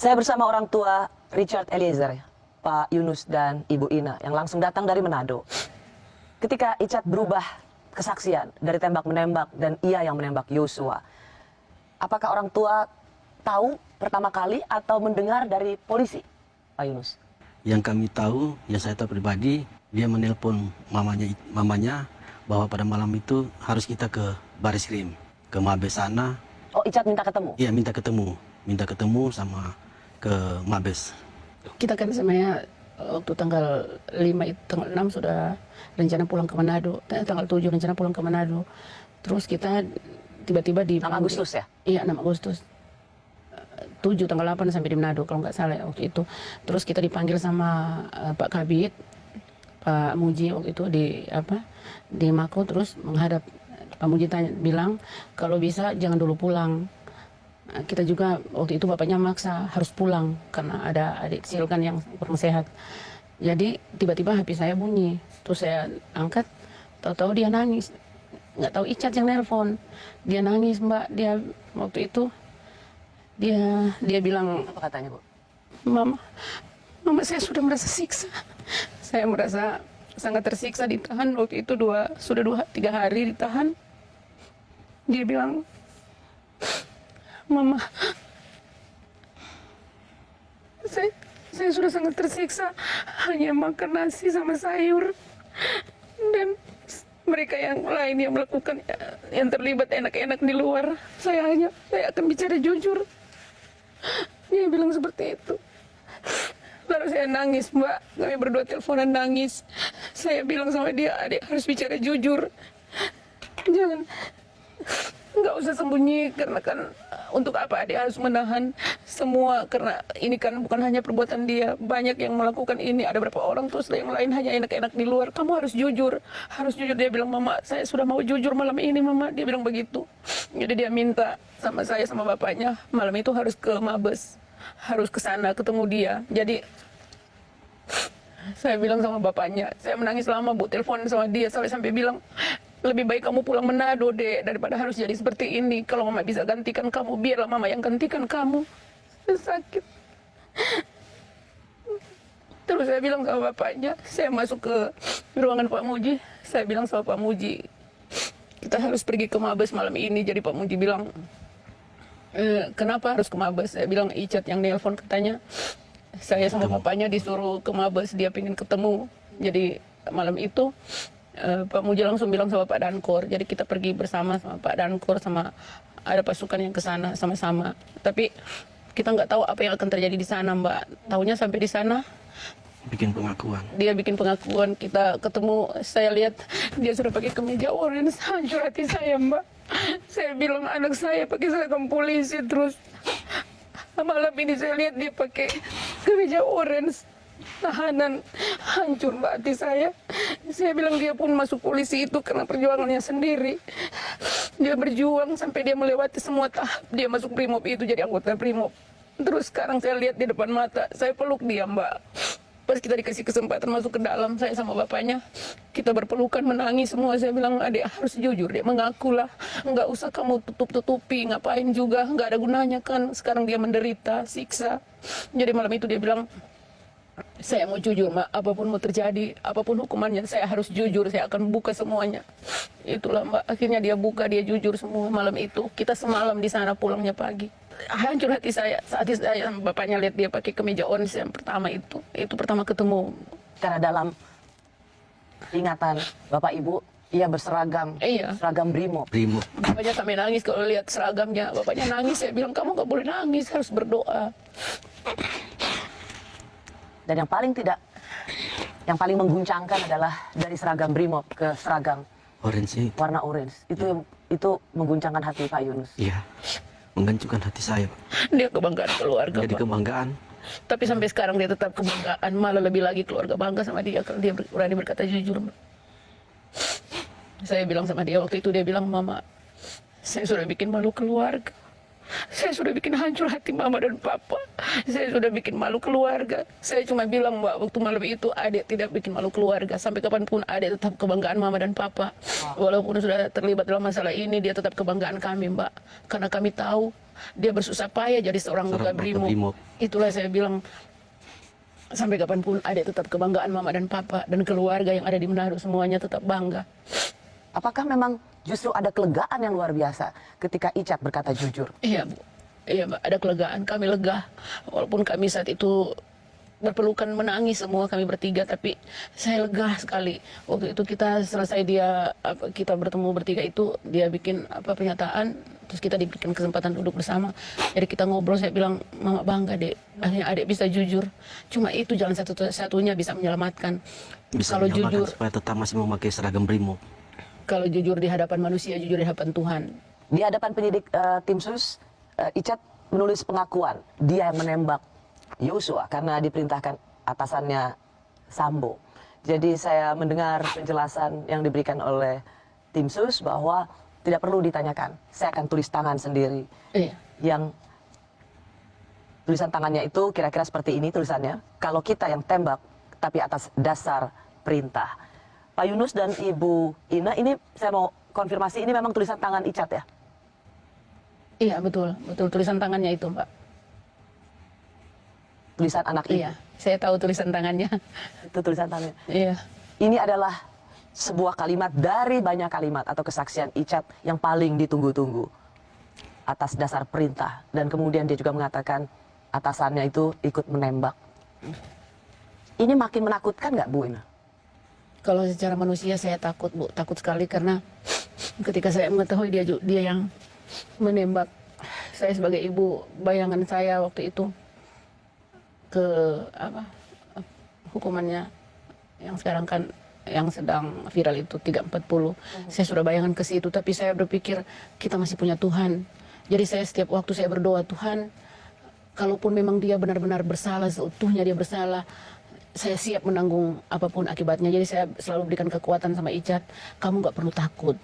Saya bersama orang tua Richard Eliezer, Pak Yunus dan Ibu Ina yang langsung datang dari Manado. Ketika Icat berubah kesaksian dari tembak-menembak dan ia yang menembak Yosua, apakah orang tua tahu pertama kali atau mendengar dari polisi, Pak Yunus? Yang kami tahu, yang saya tahu pribadi, dia menelpon mamanya bahwa pada malam itu harus kita ke Baris Krim, ke Mabes sana. Oh, Icat minta ketemu? Iya, minta ketemu sama ke Mabes. Kita kan sebenarnya waktu tanggal 5, tanggal 6 sudah rencana pulang ke Manado. Tanggal 7 rencana pulang ke Manado. Terus kita tiba-tiba di 6 Agustus ya? Iya, 6 Agustus. 7 tanggal 8 sampai di Manado kalau nggak salah waktu itu. Terus kita dipanggil sama Pak Kabit, Pak Muji waktu itu di Mako, terus menghadap Pak Muji bilang kalau bisa jangan dulu pulang. Kita juga waktu itu bapaknya maksa harus pulang karena ada adik kecil kan yang kurang sehat. Jadi tiba-tiba HP saya bunyi, terus saya angkat, tahu-tahu dia nangis. Nggak tahu Icat yang nelpon, dia nangis Mbak. Dia waktu itu dia bilang, Apa katanya, Bu? Mama saya sudah merasa siksa. Saya merasa sangat tersiksa ditahan waktu itu sudah 3 hari ditahan. Dia bilang, Mama, saya sudah sangat tersiksa hanya makan nasi sama sayur, dan mereka yang lain yang melakukan yang terlibat enak-enak di luar, saya akan bicara jujur. Dia bilang seperti itu. Lalu saya nangis, Mbak. Kami berdua teleponan nangis. Saya bilang sama dia, adik harus bicara jujur. Jangan, nggak usah sembunyi, karena kan untuk apa adik harus menahan semua, karena ini kan bukan hanya perbuatan dia, banyak yang melakukan ini, ada berapa orang terus yang lain hanya enak-enak di luar. Kamu harus jujur. Dia bilang, Mama, saya sudah mau jujur malam ini, Mama. Dia bilang begitu. Jadi dia minta sama saya sama bapaknya malam itu harus ke Mabes, harus ke sana ketemu dia. Jadi saya bilang sama bapaknya, saya menangis lama, Bu, telepon sama dia sampai bilang, lebih baik kamu pulang Manado, Dek, daripada harus jadi seperti ini. Kalau Mama bisa gantikan kamu, biarlah Mama yang gantikan kamu. Saya sakit. Terus saya bilang sama bapaknya, saya masuk ke ruangan Pak Muji. Saya bilang sama Pak Muji, kita harus pergi ke Mabes malam ini. Jadi Pak Muji bilang, kenapa harus ke Mabes? Saya bilang, Icat yang nelpon katanya. Saya sama bapaknya disuruh ke Mabes, dia pengen ketemu. Jadi malam itu Pak Muji langsung bilang sama Pak Dankor, jadi kita pergi bersama sama Pak Dankor, sama ada pasukan yang ke sana sama-sama. Tapi kita nggak tahu apa yang akan terjadi di sana, Mbak. Tahunya sampai di sana Bikin pengakuan. dia bikin pengakuan, kita ketemu, saya lihat dia sudah pakai kemeja orange. Hancur hati saya, Mbak. Saya bilang anak saya pakai seragam polisi, terus malam ini saya lihat dia pakai kemeja orange tahanan. Hancur, Mbak, hati saya. Saya bilang dia pun masuk polisi itu karena perjuangannya sendiri. Dia berjuang sampai dia melewati semua tahap. Dia masuk Brimob itu jadi anggota Brimob. Terus sekarang saya lihat di depan mata, saya peluk dia, Mbak. Pas kita dikasih kesempatan masuk ke dalam, saya sama bapaknya, kita berpelukan menangis semua. Saya bilang, adik harus jujur, dia mengakulah. Nggak usah kamu tutup-tutupi, ngapain juga, nggak ada gunanya kan. Sekarang dia menderita, siksa. Jadi malam itu dia bilang, saya mau jujur, Mak, apapun mau terjadi, apapun hukumannya, saya harus jujur, saya akan buka semuanya. Itulah, Mbak, akhirnya dia buka, dia jujur semua malam itu. Kita semalam di sana, pulangnya pagi. Hancur hati saya saat saya sama bapaknya lihat dia pakai kemeja orange yang pertama itu pertama ketemu. Karena dalam ingatan Bapak Ibu, ia berseragam, Iya. seragam Brimob. Bapaknya sampai nangis kalau lihat seragamnya. Bapaknya nangis, saya bilang, kamu nggak boleh nangis, harus berdoa. Dan yang paling mengguncangkan adalah dari seragam Brimob ke seragam Orange. warna orange. Itu mengguncangkan hati Pak Yunus. Iya, menghancurkan hati saya, Pak. Dia kebanggaan keluarga, Jadi Pak. kebanggaan. Tapi sampai sekarang dia tetap kebanggaan, malah lebih lagi keluarga bangga sama dia kalau dia berani berkata jujur, Mbak. Saya bilang sama dia waktu itu, dia bilang, Mama, saya sudah bikin malu keluarga. Saya sudah bikin hancur hati mama dan papa. Saya sudah bikin malu keluarga. Saya cuma bilang, Mbak, waktu malam itu adik tidak bikin malu keluarga. Sampai kapanpun adik tetap kebanggaan mama dan papa. Walaupun sudah terlibat dalam masalah ini, dia tetap kebanggaan kami, Mbak. Karena kami tahu dia bersusah payah jadi seorang anggota BRIMOB. Itulah saya bilang, sampai kapanpun adik tetap kebanggaan mama dan papa. Dan keluarga yang ada di Manado semuanya tetap bangga. Apakah memang justru ada kelegaan yang luar biasa ketika Icat berkata jujur? Iya, Bu. Iya, Mbak, ada kelegaan. Kami lega. Walaupun kami saat itu berpelukan menangis semua kami bertiga, tapi saya lega sekali. Waktu itu kita selesai kita bertemu bertiga itu, dia bikin pernyataan, terus kita diberikan kesempatan duduk bersama. Jadi kita ngobrol, saya bilang, Mama bangga, Dek. Akhirnya adik bisa jujur. Cuma itu jalan satu-satunya bisa menyelamatkan. Bisa Kalau menyelamatkan jujur, supaya tetap masih memakai seragam BRIMOB. kalau jujur di hadapan manusia, jujur di hadapan Tuhan. Di hadapan penyidik tim sus, Icat menulis pengakuan dia yang menembak Yosua karena diperintahkan atasannya Sambo. Jadi saya mendengar penjelasan yang diberikan oleh tim sus bahwa tidak perlu ditanyakan, saya akan tulis tangan sendiri. Iya. Yang tulisan tangannya itu kira-kira seperti ini tulisannya, kalau kita yang tembak tapi atas dasar perintah. Pak Yunus dan Ibu Ina, ini saya mau konfirmasi, ini memang tulisan tangan Icat ya? Iya, betul. Betul, tulisan tangannya itu, Mbak. Tulisan anak ibu? Iya, saya tahu tulisan tangannya. Itu tulisan tangannya. Iya. Ini adalah sebuah kalimat dari banyak kalimat atau kesaksian Icat yang paling ditunggu-tunggu. Atas dasar perintah. Dan kemudian dia juga mengatakan atasannya itu ikut menembak. Ini makin menakutkan nggak, Bu Ina? Kalau secara manusia saya takut, Bu. Takut sekali karena ketika saya mengetahui dia yang menembak, saya sebagai ibu, bayangan saya waktu itu ke hukumannya yang sekarang kan yang sedang viral itu 340. Saya sudah bayangan ke situ, tapi saya berpikir kita masih punya Tuhan. Jadi saya setiap waktu saya berdoa, Tuhan, kalaupun memang dia benar-benar bersalah, seutuhnya dia bersalah, saya siap menanggung apapun akibatnya. Jadi saya selalu berikan kekuatan sama Icat, kamu nggak perlu takut.